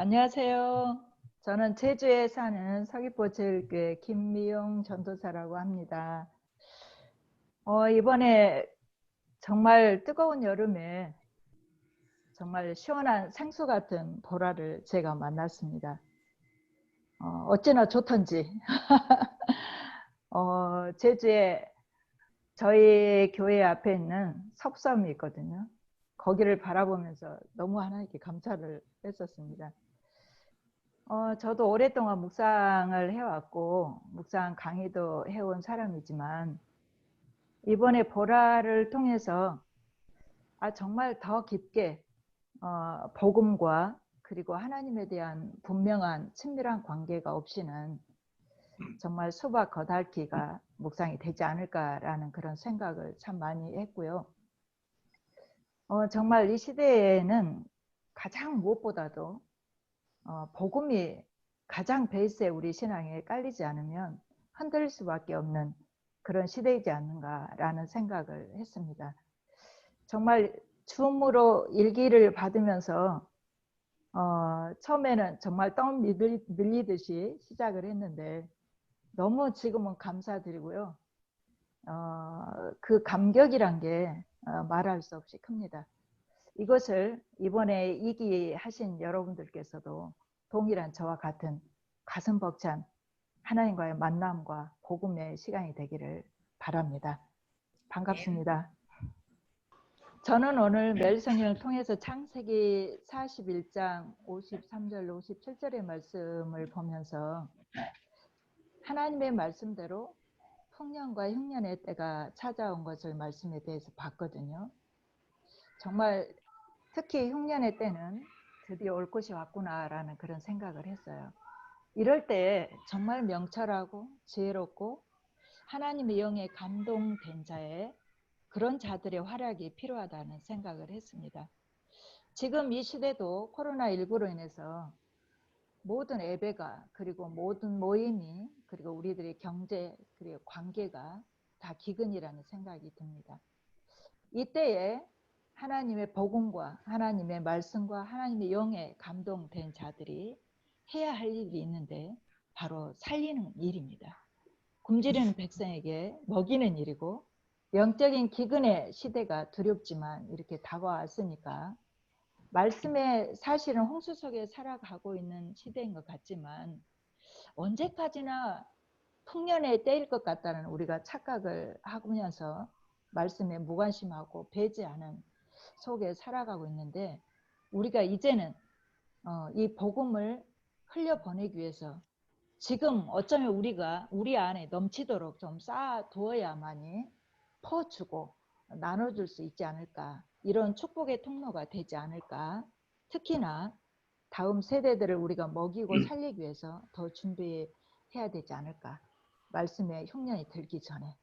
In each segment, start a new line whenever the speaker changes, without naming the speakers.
안녕하세요. 저는 제주에 사는 서귀포 제일교회 김미용 전도사라고 합니다. 이번에 정말 뜨거운 여름에 정말 시원한 생수 같은 보라를 제가 만났습니다. 어찌나 좋던지. 제주에 저희 교회 앞에 있는 석섬이 있거든요. 거기를 바라보면서 너무 하나님께 감사를 했었습니다. 저도 오랫동안 묵상을 해왔고 묵상 강의도 해온 사람이지만 이번에 보라를 통해서 정말 더 깊게 복음과 그리고 하나님에 대한 분명한 친밀한 관계가 없이는 정말 수박 겉핥기가 묵상이 되지 않을까라는 그런 생각을 참 많이 했고요. 정말 이 시대에는 가장 무엇보다도 복음이 가장 베이스에 우리 신앙에 깔리지 않으면 흔들릴 수밖에 없는 그런 시대이지 않는가라는 생각을 했습니다. 정말 줌으로 일기를 받으면서 처음에는 정말 떡 밀리듯이 시작을 했는데 너무 지금은 감사드리고요. 그 감격이란 게 말할 수 없이 큽니다. 이것을 이번에 이기하신 여러분들께서도 동일한 저와 같은 가슴 벅찬 하나님과의 만남과 복음의 시간이 되기를 바랍니다. 반갑습니다. 저는 오늘 매일 성경을 통해서 창세기 41장 53절 57절의 말씀을 보면서 하나님의 말씀대로 풍년과 흉년의 때가 찾아온 것을 말씀에 대해서 봤거든요. 정말 특히 흉년의 때는 드디어 올 것이 왔구나라는 그런 생각을 했어요. 이럴 때 정말 명철하고 지혜롭고 하나님의 영에 감동된 자의 그런 자들의 활약이 필요하다는 생각을 했습니다. 지금 이 시대도 코로나19로 인해서 모든 예배가 그리고 모든 모임이 그리고 우리들의 경제 그리고 관계가 다 기근이라는 생각이 듭니다. 이때에 하나님의 복음과 하나님의 말씀과 하나님의 영에 감동된 자들이 해야 할 일이 있는데 바로 살리는 일입니다. 굶주리는 백성에게 먹이는 일이고 영적인 기근의 시대가 두렵지만 이렇게 다가왔으니까 말씀의 사실은 홍수 속에 살아가고 있는 시대인 것 같지만 언제까지나 풍년의 때일 것 같다는 우리가 착각을 하면서 말씀에 무관심하고 배제하는 속에 살아가고 있는데 우리가 이제는 이 복음을 흘려보내기 위해서 지금 어쩌면 우리가 우리 안에 넘치도록 좀 쌓아두어야만이 퍼주고 나눠줄 수 있지 않을까, 이런 축복의 통로가 되지 않을까. 특히나 다음 세대들을 우리가 먹이고 살리기 위해서 더 준비해야 되지 않을까. 말씀의 흉년이 들기 전에,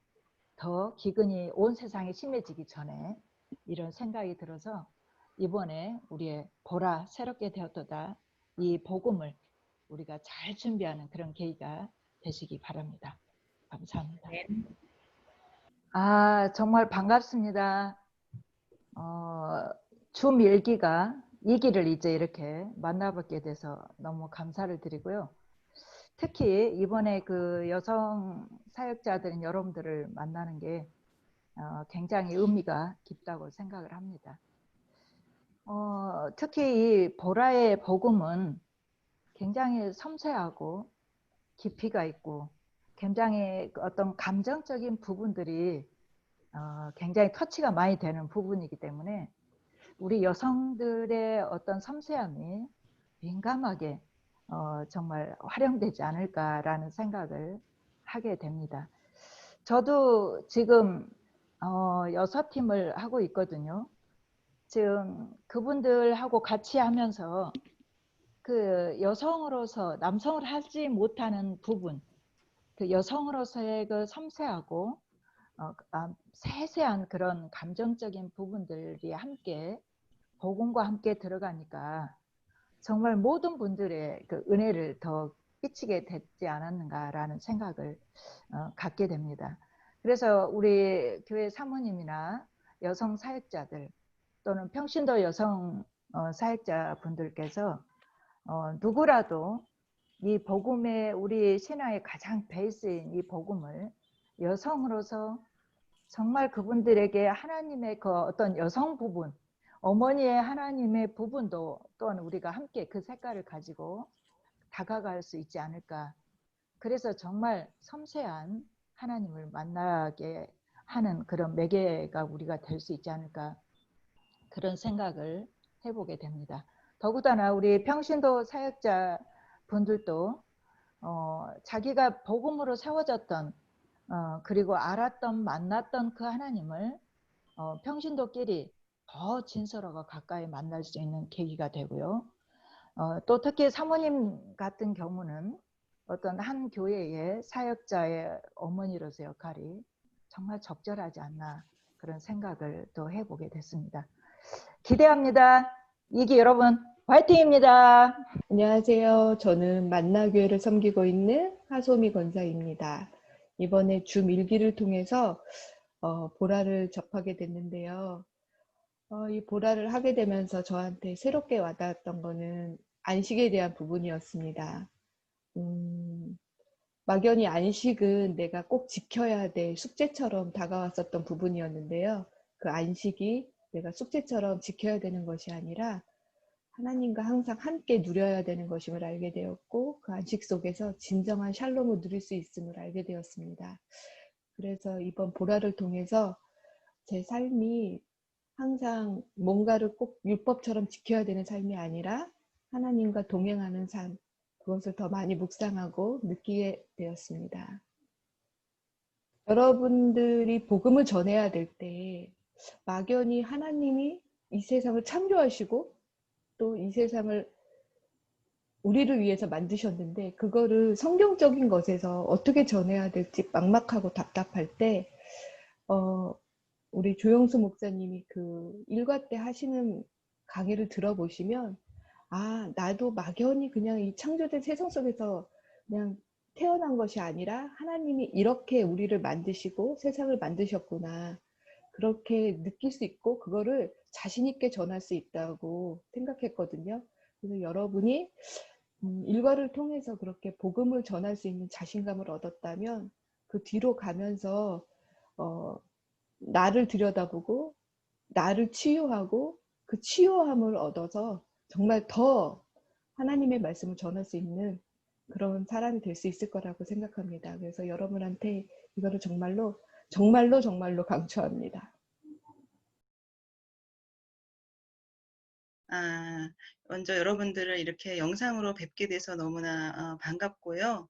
더 기근이 온 세상에 심해지기 전에 이런 생각이 들어서 이번에 우리의 보라 새롭게 되었도다 이 복음을 우리가 잘 준비하는 그런 계기가 되시기 바랍니다. 감사합니다. 정말 반갑습니다. 줌 일기가 2기를 이제 이렇게 만나뵙게 돼서 너무 감사를 드리고요. 특히 이번에 그 여성 사역자들인 여러분들을 만나는 게 굉장히 의미가 깊다고 생각을 합니다. 특히 이 보라의 복음은 굉장히 섬세하고 깊이가 있고 굉장히 어떤 감정적인 부분들이 굉장히 터치가 많이 되는 부분이기 때문에 우리 여성들의 어떤 섬세함이 민감하게 정말 활용되지 않을까라는 생각을 하게 됩니다. 저도 지금 6팀을 하고 있거든요. 지금 그분들하고 같이 하면서 그 여성으로서 남성을 하지 못하는 부분, 그 여성으로서의 그 섬세하고 세세한 그런 감정적인 부분들이 함께 복음과 함께 들어가니까 정말 모든 분들의 그 은혜를 더 끼치게 됐지 않았는가라는 생각을 갖게 됩니다. 그래서 우리 교회 사모님이나 여성 사역자들 또는 평신도 여성 사역자분들께서 누구라도 이 복음의 우리 신앙의 가장 베이스인 이 복음을 여성으로서 정말 그분들에게 하나님의 그 어떤 여성 부분, 어머니의 하나님의 부분도 또한 우리가 함께 그 색깔을 가지고 다가갈 수 있지 않을까. 그래서 정말 섬세한 하나님을 만나게 하는 그런 매개가 우리가 될 수 있지 않을까. 그런 생각을 해보게 됩니다. 더구나 우리 평신도 사역자 분들도 자기가 복음으로 세워졌던 그리고 알았던 만났던 그 하나님을 평신도끼리 더 진솔하고 가까이 만날 수 있는 계기가 되고요. 또 특히 사모님 같은 경우는 어떤 한 교회의 사역자의 어머니로서 역할이 정말 적절하지 않나 그런 생각을 또 해보게 됐습니다. 기대합니다. 이기 여러분 화이팅입니다.
안녕하세요. 저는 만나교회를 섬기고 있는 하소미 권사입니다. 이번에 줌 일기를 통해서 보라를 접하게 됐는데요. 이 보라를 하게 되면서 저한테 새롭게 와닿았던 거는 안식에 대한 부분이었습니다. 막연히 안식은 내가 꼭 지켜야 될 숙제처럼 다가왔었던 부분이었는데요. 그 안식이 내가 숙제처럼 지켜야 되는 것이 아니라 하나님과 항상 함께 누려야 되는 것임을 알게 되었고, 그 안식 속에서 진정한 샬롬을 누릴 수 있음을 알게 되었습니다. 그래서 이번 보라를 통해서 제 삶이 항상 뭔가를 꼭 율법처럼 지켜야 되는 삶이 아니라 하나님과 동행하는 삶, 그것을 더 많이 묵상하고 느끼게 되었습니다. 여러분들이 복음을 전해야 될 때 막연히 하나님이 이 세상을 창조하시고 또 이 세상을 우리를 위해서 만드셨는데 그거를 성경적인 것에서 어떻게 전해야 될지 막막하고 답답할 때 우리 조영수 목사님이 그 일과 때 하시는 강의를 들어보시면 나도 막연히 그냥 이 창조된 세상 속에서 그냥 태어난 것이 아니라 하나님이 이렇게 우리를 만드시고 세상을 만드셨구나. 그렇게 느낄 수 있고 그거를 자신 있게 전할 수 있다고 생각했거든요. 그래서 여러분이 일과를 통해서 그렇게 복음을 전할 수 있는 자신감을 얻었다면 그 뒤로 가면서 나를 들여다보고 나를 치유하고 그 치유함을 얻어서 정말 더 하나님의 말씀을 전할 수 있는 그런 사람이 될 수 있을 거라고 생각합니다. 그래서 여러분한테 이거를 정말로 강추합니다.
먼저 여러분들을 이렇게 영상으로 뵙게 돼서 너무나 반갑고요.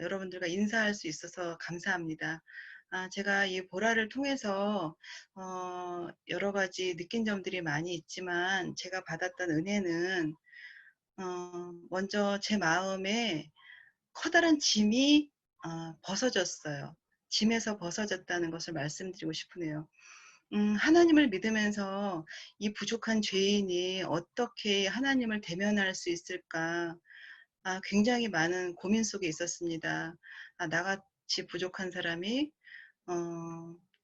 여러분들과 인사할 수 있어서 감사합니다. 제가 이 보라를 통해서 여러 가지 느낀 점들이 많이 있지만 제가 받았던 은혜는 먼저 제 마음에 커다란 짐이 벗어졌어요. 짐에서 벗어졌다는 것을 말씀드리고 싶으네요. 하나님을 믿으면서 이 부족한 죄인이 어떻게 하나님을 대면할 수 있을까? 굉장히 많은 고민 속에 있었습니다. 나같이 부족한 사람이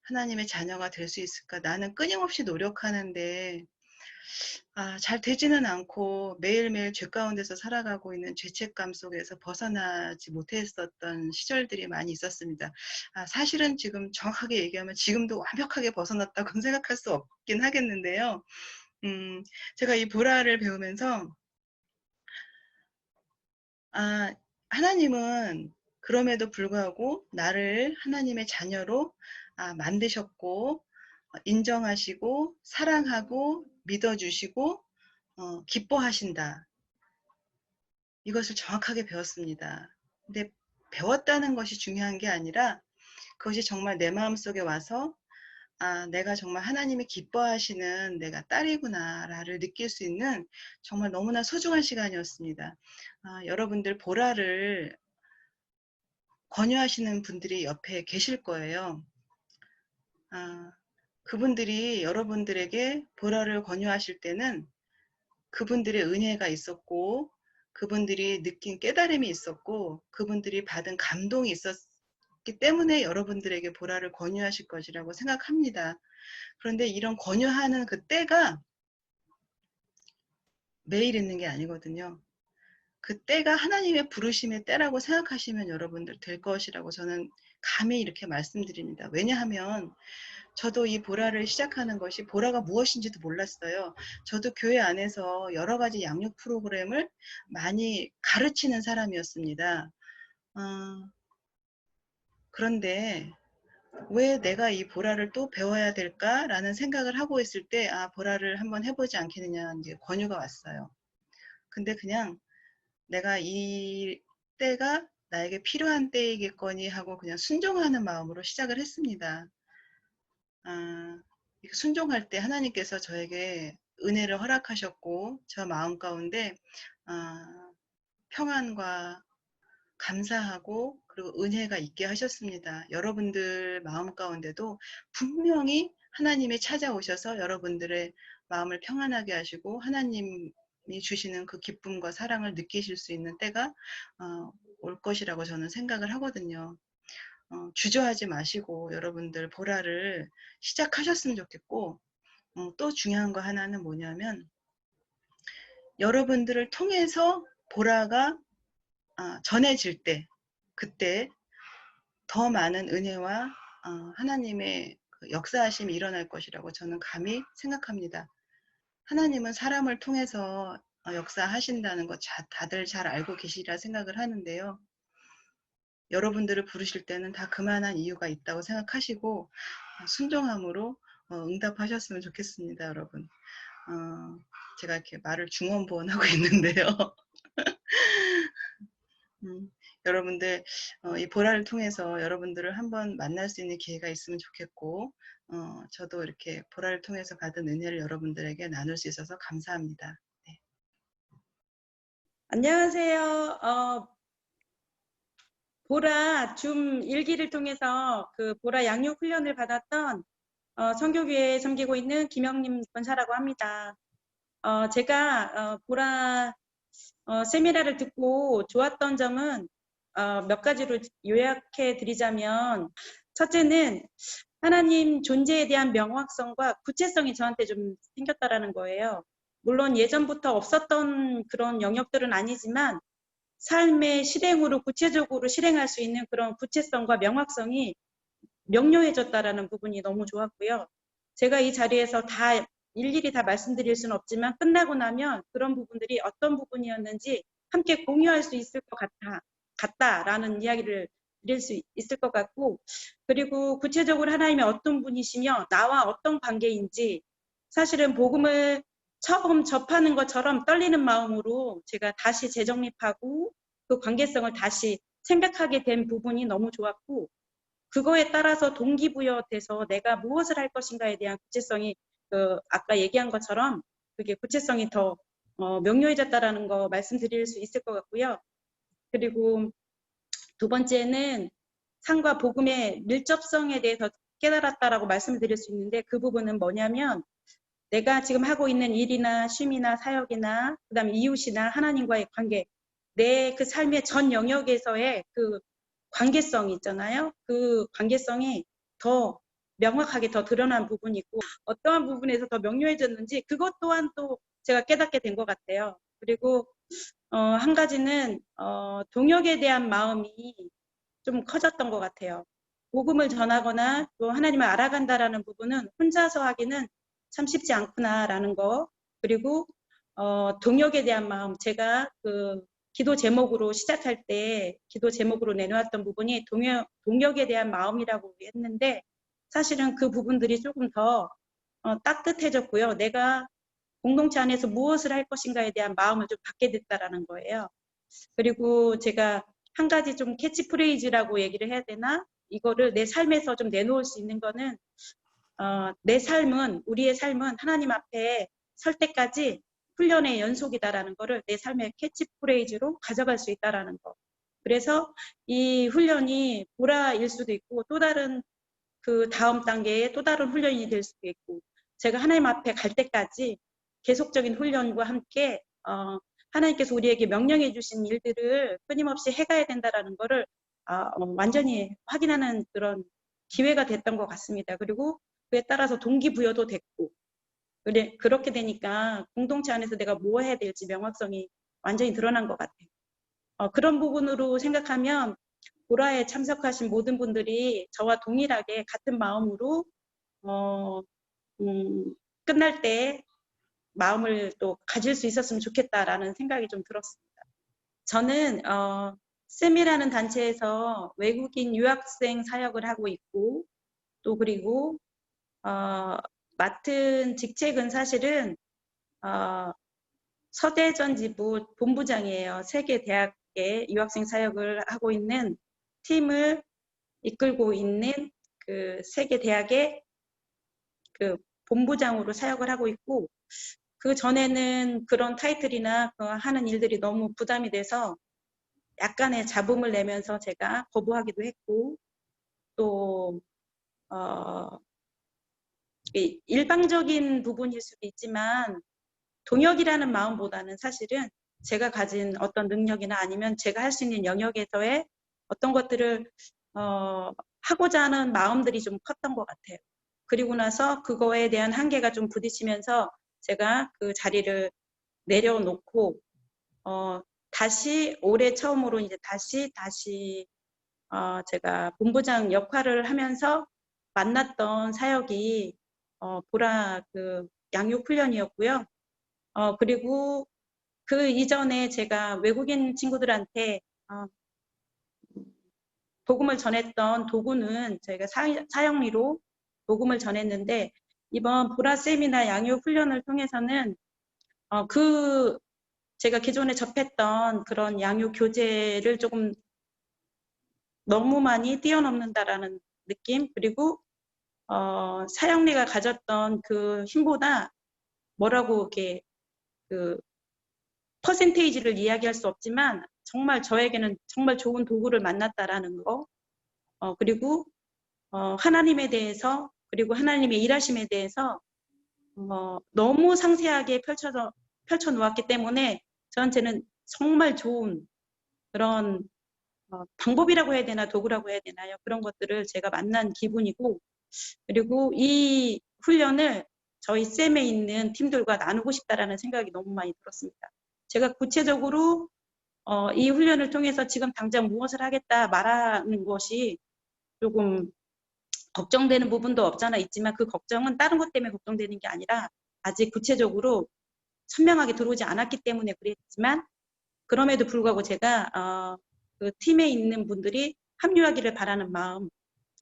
하나님의 자녀가 될 수 있을까? 나는 끊임없이 노력하는데 잘 되지는 않고 매일매일 죄 가운데서 살아가고 있는 죄책감 속에서 벗어나지 못했었던 시절들이 많이 있었습니다. 사실은 지금 정확하게 얘기하면 지금도 완벽하게 벗어났다고는 생각할 수 없긴 하겠는데요. 제가 이 보라를 배우면서 하나님은 그럼에도 불구하고 나를 하나님의 자녀로 만드셨고 인정하시고 사랑하고 믿어주시고 기뻐하신다. 이것을 정확하게 배웠습니다. 근데 배웠다는 것이 중요한 게 아니라 그것이 정말 내 마음속에 와서 내가 정말 하나님이 기뻐하시는 내가 딸이구나를 느낄 수 있는 정말 너무나 소중한 시간이었습니다. 여러분들 보라를 권유하시는 분들이 옆에 계실 거예요. 그분들이 여러분들에게 보라를 권유하실 때는 그분들의 은혜가 있었고 그분들이 느낀 깨달음이 있었고 그분들이 받은 감동이 있었기 때문에 여러분들에게 보라를 권유하실 것이라고 생각합니다. 그런데 이런 권유하는 그 때가 매일 있는 게 아니거든요. 그 때가 하나님의 부르심의 때라고 생각하시면 여러분들 될 것이라고 저는 감히 이렇게 말씀드립니다. 왜냐하면 저도 이 보라를 시작하는 것이 보라가 무엇인지도 몰랐어요. 저도 교회 안에서 여러 가지 양육 프로그램을 많이 가르치는 사람이었습니다. 그런데 왜 내가 이 보라를 또 배워야 될까라는 생각을 하고 있을 때, 보라를 한번 해보지 않겠느냐 이제 권유가 왔어요. 근데 그냥 내가 이 때가 나에게 필요한 때이겠거니 하고 그냥 순종하는 마음으로 시작을 했습니다. 순종할 때 하나님께서 저에게 은혜를 허락하셨고 저 마음 가운데 평안과 감사하고 그리고 은혜가 있게 하셨습니다. 여러분들 마음 가운데도 분명히 하나님이 찾아오셔서 여러분들의 마음을 평안하게 하시고 하나님이 주시는 그 기쁨과 사랑을 느끼실 수 있는 때가 올 것이라고 저는 생각을 하거든요. 주저하지 마시고 여러분들 보라를 시작하셨으면 좋겠고, 또 중요한 거 하나는 뭐냐면 여러분들을 통해서 보라가 전해질 때, 그때 더 많은 은혜와 하나님의 그 역사하심이 일어날 것이라고 저는 감히 생각합니다. 하나님은 사람을 통해서 역사하신다는 거 다들 잘 알고 계시리라 생각을 하는데요. 여러분들을 부르실 때는 다 그만한 이유가 있다고 생각하시고 순종함으로 응답하셨으면 좋겠습니다, 여러분. 제가 이렇게 말을 중언부언하고 있는데요. 여러분들 이 보라를 통해서 여러분들을 한번 만날 수 있는 기회가 있으면 좋겠고, 저도 이렇게 보라를 통해서 받은 은혜를 여러분들에게 나눌 수 있어서 감사합니다. 네.
안녕하세요. 보라 줌 일기를 통해서 그 보라 양육 훈련을 받았던 성교교회에 섬기고 있는 김영림 권사라고 합니다. 제가 보라 세미나를 듣고 좋았던 점은 몇 가지로 요약해 드리자면, 첫째는 하나님 존재에 대한 명확성과 구체성이 저한테 좀 생겼다라는 거예요. 물론 예전부터 없었던 그런 영역들은 아니지만 삶의 실행으로 구체적으로 실행할 수 있는 그런 구체성과 명확성이 명료해졌다라는 부분이 너무 좋았고요. 제가 이 자리에서 다 일일이 다 말씀드릴 수는 없지만 끝나고 나면 그런 부분들이 어떤 부분이었는지 함께 공유할 수 있을 것 같다라는 이야기를 드릴 수 있을 것 같고, 그리고 구체적으로 하나님이 어떤 분이시며 나와 어떤 관계인지 사실은 복음을 처음 접하는 것처럼 떨리는 마음으로 제가 다시 재정립하고 그 관계성을 다시 생각하게 된 부분이 너무 좋았고, 그거에 따라서 동기부여돼서 내가 무엇을 할 것인가에 대한 구체성이 아까 얘기한 것처럼 그게 구체성이 더 명료해졌다라는 거 말씀드릴 수 있을 것 같고요. 그리고 두 번째는 상과 복음의 밀접성에 대해서 깨달았다라고 말씀을 드릴 수 있는데, 그 부분은 뭐냐면 내가 지금 하고 있는 일이나 쉼이나 사역이나 그다음에 이웃이나 하나님과의 관계, 내 그 삶의 전 영역에서의 그 관계성이 있잖아요. 그 관계성이 더 명확하게 더 드러난 부분이 있고, 어떠한 부분에서 더 명료해졌는지 그것 또한 또 제가 깨닫게 된 것 같아요. 그리고 한 가지는 동역에 대한 마음이 좀 커졌던 것 같아요. 복음을 전하거나 또 하나님을 알아간다라는 부분은 혼자서 하기는 참 쉽지 않구나라는 거. 그리고 동역에 대한 마음, 제가 그 기도 제목으로 시작할 때 기도 제목으로 내놓았던 부분이 동역에 대한 마음이라고 했는데, 사실은 그 부분들이 조금 더 따뜻해졌고요. 내가 공동체 안에서 무엇을 할 것인가에 대한 마음을 좀 갖게 됐다라는 거예요. 그리고 제가 한 가지 좀 캐치프레이즈라고 얘기를 해야 되나? 이거를 내 삶에서 좀 내놓을 수 있는 거는 내 삶은, 우리의 삶은 하나님 앞에 설 때까지 훈련의 연속이다라는 거를 내 삶의 캐치프레이즈로 가져갈 수 있다라는 거. 그래서 이 훈련이 보라일 수도 있고 또 다른 그 다음 단계의 또 다른 훈련이 될 수도 있고, 제가 하나님 앞에 갈 때까지 계속적인 훈련과 함께 하나님께서 우리에게 명령해 주신 일들을 끊임없이 해가야 된다라는 거를 완전히 확인하는 그런 기회가 됐던 것 같습니다. 그리고 그에 따라서 동기부여도 됐고, 그렇게 되니까 공동체 안에서 내가 뭐 해야 될지 명확성이 완전히 드러난 것 같아요. 그런 부분으로 생각하면 보라에 참석하신 모든 분들이 저와 동일하게 같은 마음으로 끝날 때 마음을 또 가질 수 있었으면 좋겠다라는 생각이 좀 들었습니다. 저는 쌤이라는 단체에서 외국인 유학생 사역을 하고 있고 또 그리고 맡은 직책은 사실은 서대전지부 본부장이에요. 세계 대학에 유학생 사역을 하고 있는 팀을 이끌고 있는 그 세계 대학의 그 본부장으로 사역을 하고 있고, 그 전에는 그런 타이틀이나 하는 일들이 너무 부담이 돼서 약간의 잡음을 내면서 제가 거부하기도 했고, 또 일방적인 부분일 수도 있지만 동역이라는 마음보다는 사실은 제가 가진 어떤 능력이나 아니면 제가 할 수 있는 영역에서의 어떤 것들을 하고자 하는 마음들이 좀 컸던 것 같아요. 그리고 나서 그거에 대한 한계가 좀 부딪히면서 제가 그 자리를 내려놓고 다시 올해 처음으로 이제 다시 제가 본부장 역할을 하면서 만났던 사역이 보라 그 양육 훈련이었고요. 그리고 그 이전에 제가 외국인 친구들한테 복음을 전했던 도구는 저희가 사형리로 복음을 전했는데, 이번 보라 세미나 양육 훈련을 통해서는 제가 기존에 접했던 그런 양육 교재를 조금 너무 많이 뛰어넘는다라는 느낌, 그리고 사형리가 가졌던 그 힘보다 뭐라고 이렇게 그 퍼센테이지를 이야기할 수 없지만 정말 저에게는 정말 좋은 도구를 만났다라는 거, 그리고 하나님에 대해서, 그리고 하나님의 일하심에 대해서 너무 상세하게 펼쳐 놓았기 때문에 저한테는 정말 좋은 그런 방법이라고 해야 되나 도구라고 해야 되나요? 그런 것들을 제가 만난 기분이고, 그리고 이 훈련을 저희 쌤에 있는 팀들과 나누고 싶다라는 생각이 너무 많이 들었습니다. 제가 구체적으로 이 훈련을 통해서 지금 당장 무엇을 하겠다 말하는 것이 조금 걱정되는 부분도 없잖아 있지만, 그 걱정은 다른 것 때문에 걱정되는 게 아니라 아직 구체적으로 선명하게 들어오지 않았기 때문에 그랬지만, 그럼에도 불구하고 제가 그 팀에 있는 분들이 합류하기를 바라는 마음,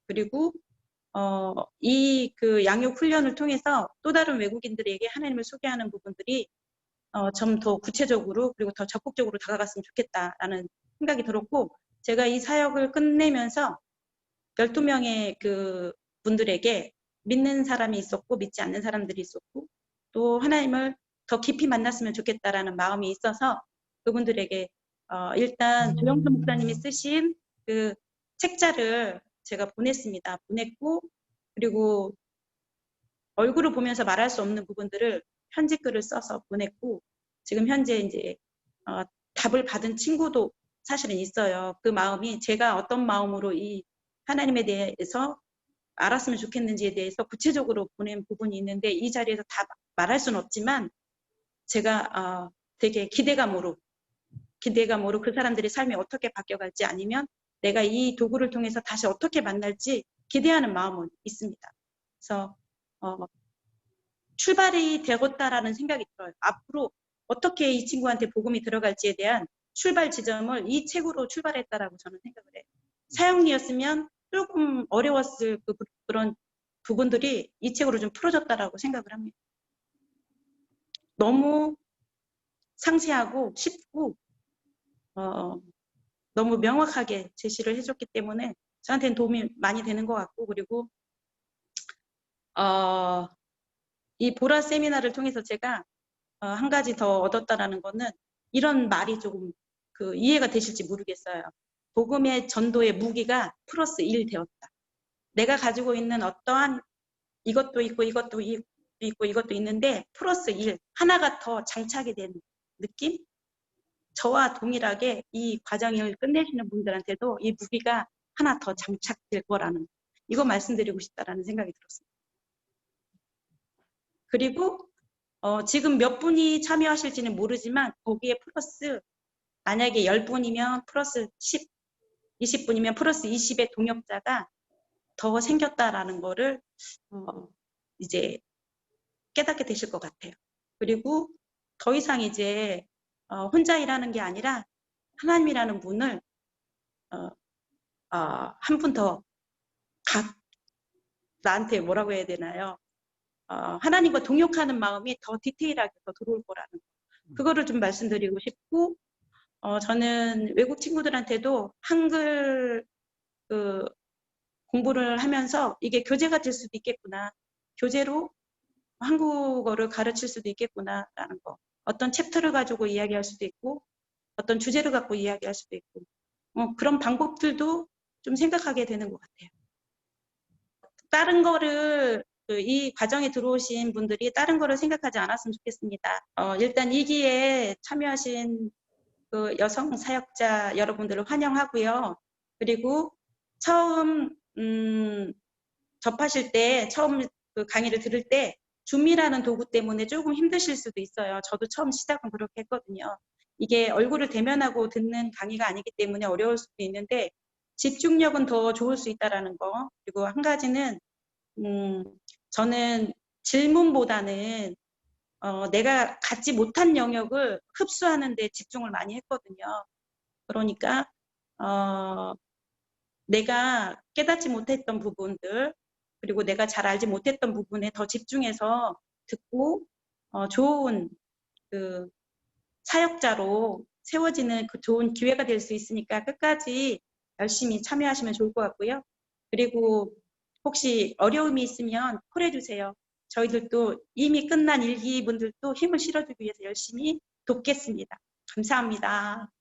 그리고 이 그 양육 훈련을 통해서 또 다른 외국인들에게 하나님을 소개하는 부분들이 좀 더 구체적으로 그리고 더 적극적으로 다가갔으면 좋겠다라는 생각이 들었고, 제가 이 사역을 끝내면서 12명의 그 분들에게 믿는 사람이 있었고 믿지 않는 사람들이 있었고 또 하나님을 더 깊이 만났으면 좋겠다라는 마음이 있어서 그분들에게 일단 조영수 목사님이 쓰신 그 책자를 제가 보냈습니다. 보냈고, 그리고 얼굴을 보면서 말할 수 없는 부분들을 편지글을 써서 보냈고, 지금 현재 이제 답을 받은 친구도 사실은 있어요. 그 마음이 제가 어떤 마음으로 이 하나님에 대해서 알았으면 좋겠는지에 대해서 구체적으로 보낸 부분이 있는데, 이 자리에서 다 말할 수는 없지만 제가 되게 기대감으로 그 사람들의 삶이 어떻게 바뀌어갈지, 아니면 내가 이 도구를 통해서 다시 어떻게 만날지 기대하는 마음은 있습니다. 그래서 출발이 되었다라는 생각이 들어요. 앞으로 어떻게 이 친구한테 복음이 들어갈지에 대한 출발 지점을 이 책으로 출발했다라고 저는 생각을 해요. 사형리였으면 조금 어려웠을 그런 부분들이 이 책으로 좀 풀어졌다라고 생각을 합니다. 너무 상세하고 쉽고 너무 명확하게 제시를 해줬기 때문에 저한테는 도움이 많이 되는 것 같고, 그리고 이 보라 세미나를 통해서 제가 한 가지 더 얻었다라는 거는, 이런 말이 조금 이해가 되실지 모르겠어요. 복음의 전도의 무기가 플러스 1 되었다. 내가 가지고 있는 어떠한 이것도 있고 이것도 있고 이것도 있는데 플러스 1 하나가 더 장착이 된 느낌? 저와 동일하게 이 과정을 끝내시는 분들한테도 이 무기가 하나 더 장착될 거라는, 이거 말씀드리고 싶다라는 생각이 들었습니다. 그리고 지금 몇 분이 참여하실지는 모르지만 거기에 플러스 만약에 10분이면 플러스 10, 20분이면 플러스 20의 동역자가 더 생겼다라는 거를 이제 깨닫게 되실 것 같아요. 그리고 더 이상 이제 혼자 일하는 게 아니라 하나님이라는 분을 한 분 더 나한테 뭐라고 해야 되나요? 하나님과 동역하는 마음이 더 디테일하게 더 들어올 거라는 거. 그거를 좀 말씀드리고 싶고, 저는 외국 친구들한테도 한글 공부를 하면서 이게 교재가 될 수도 있겠구나. 교재로 한국어를 가르칠 수도 있겠구나라는 거. 어떤 챕터를 가지고 이야기할 수도 있고, 어떤 주제를 갖고 이야기할 수도 있고, 그런 방법들도 좀 생각하게 되는 것 같아요. 다른 거를 이 과정에 들어오신 분들이 다른 거를 생각하지 않았으면 좋겠습니다. 일단 2기에 참여하신 그 여성 사역자 여러분들을 환영하고요. 그리고 처음 접하실 때, 처음 그 강의를 들을 때 줌이라는 도구 때문에 조금 힘드실 수도 있어요. 저도 처음 시작은 그렇게 했거든요. 이게 얼굴을 대면하고 듣는 강의가 아니기 때문에 어려울 수도 있는데 집중력은 더 좋을 수 있다라는 거. 그리고 한 가지는 저는 질문보다는 내가 갖지 못한 영역을 흡수하는 데 집중을 많이 했거든요. 그러니까 내가 깨닫지 못했던 부분들, 그리고 내가 잘 알지 못했던 부분에 더 집중해서 듣고 좋은 그 사역자로 세워지는 그 좋은 기회가 될 수 있으니까 끝까지 열심히 참여하시면 좋을 것 같고요. 그리고 혹시 어려움이 있으면 콜해 주세요. 저희들도 이미 끝난 1기 분들도 힘을 실어주기 위해서 열심히 돕겠습니다. 감사합니다.